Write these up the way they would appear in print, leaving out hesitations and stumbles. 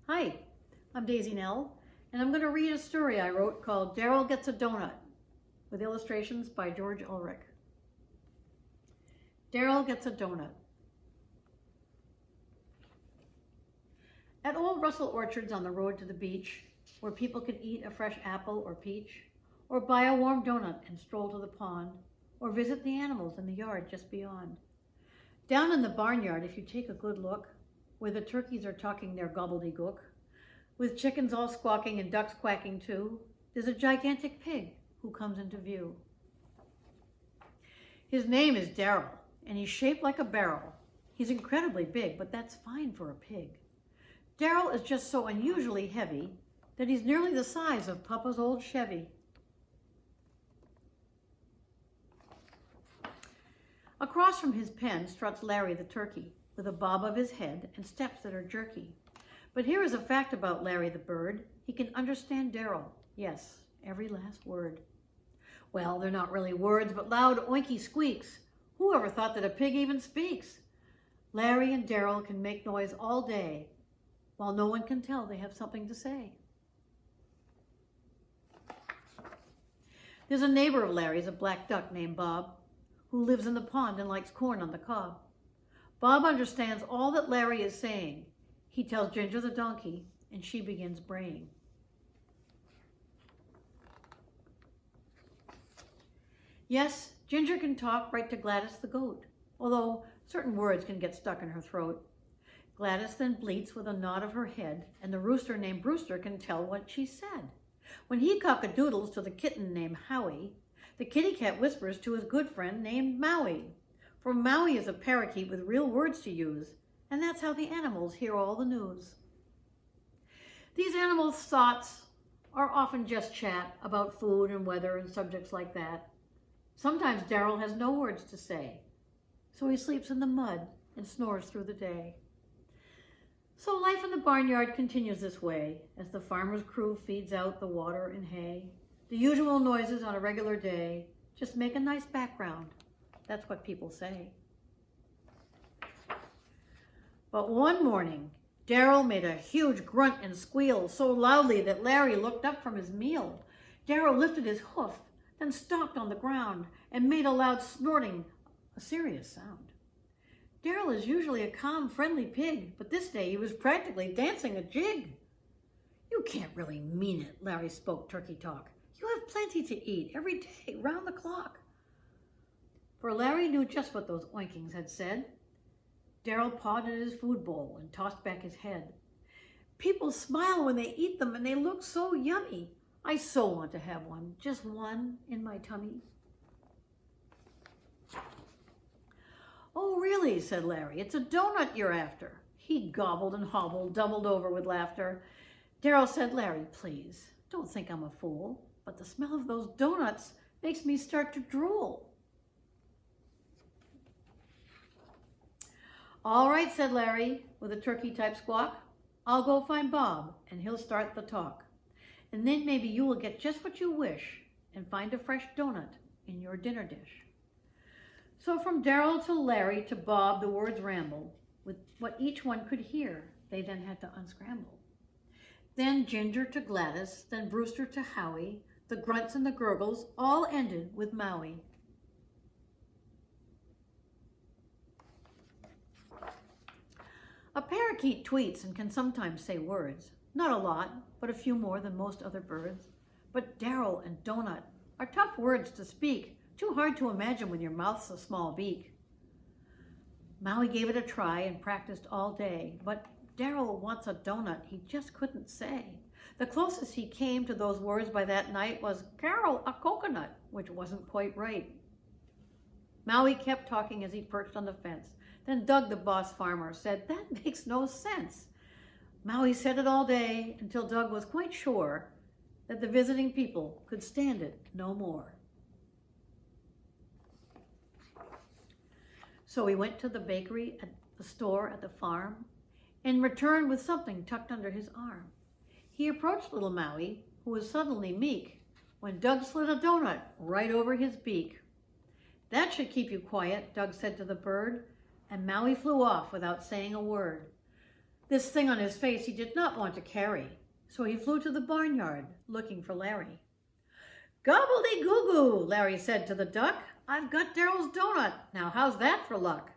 Hi, I'm Daisy Nell, and I'm going to read a story I wrote called Darryl Gets a Donut, with illustrations by George Ulrich. Darryl Gets a Donut. At old Russell Orchards on the road to the beach, where people could eat a fresh apple or peach, or buy a warm donut and stroll to the pond, or visit the animals in the yard just beyond. Down in the barnyard, if you take a good look, where the turkeys are talking their gobbledygook, with chickens all squawking and ducks quacking too, there's a gigantic pig who comes into view. His name is Darryl, and he's shaped like a barrel. He's incredibly big, but that's fine for a pig. Darryl is just so unusually heavy that he's nearly the size of Papa's old Chevy. Across from his pen struts Larry the turkey, with a bob of his head and steps that are jerky. But here is a fact about Larry the bird. He can understand Darryl. Yes, every last word. Well, they're not really words, but loud oinky squeaks. Who ever thought that a pig even speaks? Larry and Darryl can make noise all day, while no one can tell they have something to say. There's a neighbor of Larry's, a black duck named Bob, who lives in the pond and likes corn on the cob. Bob understands all that Larry is saying. He tells Ginger the donkey, and she begins braying. Yes, Ginger can talk right to Gladys the goat, although certain words can get stuck in her throat. Gladys then bleats with a nod of her head, and the rooster named Brewster can tell what she said. When he cock-a-doodles to the kitten named Howie, the kitty cat whispers to his good friend named Maui. For Maui is a parakeet with real words to use, and that's how the animals hear all the news. These animals' thoughts are often just chat about food and weather and subjects like that. Sometimes Darryl has no words to say, so he sleeps in the mud and snores through the day. So life in the barnyard continues this way, as the farmer's crew feeds out the water and hay. The usual noises on a regular day just make a nice background. That's what people say. But one morning, Darryl made a huge grunt and squeal so loudly that Larry looked up from his meal. Darryl lifted his hoof, then stomped on the ground and made a loud snorting, a serious sound. Darryl is usually a calm, friendly pig, but this day he was practically dancing a jig. "You can't really mean it," Larry spoke turkey talk. "You have plenty to eat every day, round the clock." For Larry knew just what those oinkings had said. Darryl pawed at his food bowl and tossed back his head. "People smile when they eat them, and they look so yummy. I so want to have one, just one in my tummy." "Oh, really," said Larry. "It's a donut you're after." He gobbled and hobbled, doubled over with laughter. Darryl said, "Larry, please, don't think I'm a fool, but the smell of those donuts makes me start to drool." "All right," said Larry, with a turkey-type squawk. "I'll go find Bob, and he'll start the talk. And then maybe you will get just what you wish and find a fresh donut in your dinner dish." So from Darryl to Larry to Bob, the words rambled. With what each one could hear, they then had to unscramble. Then Ginger to Gladys, then Brewster to Howie, the grunts and the gurgles all ended with Maui. A parakeet tweets and can sometimes say words. Not a lot, but a few more than most other birds. But Darryl and donut are tough words to speak, too hard to imagine when your mouth's a small beak. Maui gave it a try and practiced all day, but Darryl wants a donut he just couldn't say. The closest he came to those words by that night was "Carol, a coconut," which wasn't quite right. Maui kept talking as he perched on the fence. Then Doug, the boss farmer, said, "That makes no sense." Maui said it all day until Doug was quite sure that the visiting people could stand it no more. So he went to the bakery at the store at the farm and returned with something tucked under his arm. He approached little Maui, who was suddenly meek, when Doug slid a donut right over his beak. "That should keep you quiet," Doug said to the bird, and Maui flew off without saying a word. This thing on his face he did not want to carry, so he flew to the barnyard looking for Larry. "Gobbledy-goo-goo," Larry said to the duck. "I've got Darryl's donut. Now how's that for luck?"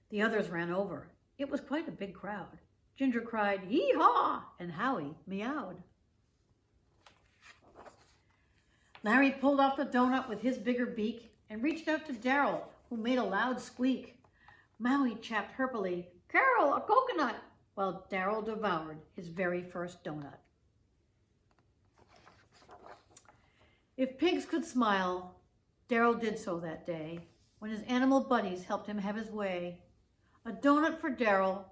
The others ran over. It was quite a big crowd. Ginger cried, "Yee-haw!" and Howie meowed. Larry pulled off the donut with his bigger beak and reached out to Darryl, who made a loud squeak. Maui chapped herpily, "Carol, a coconut," while Darryl devoured his very first donut. If pigs could smile, Darryl did so that day when his animal buddies helped him have his way. A donut for Darryl,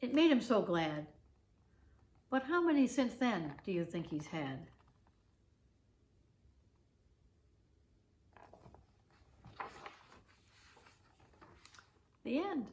it made him so glad. But how many since then do you think he's had? The end.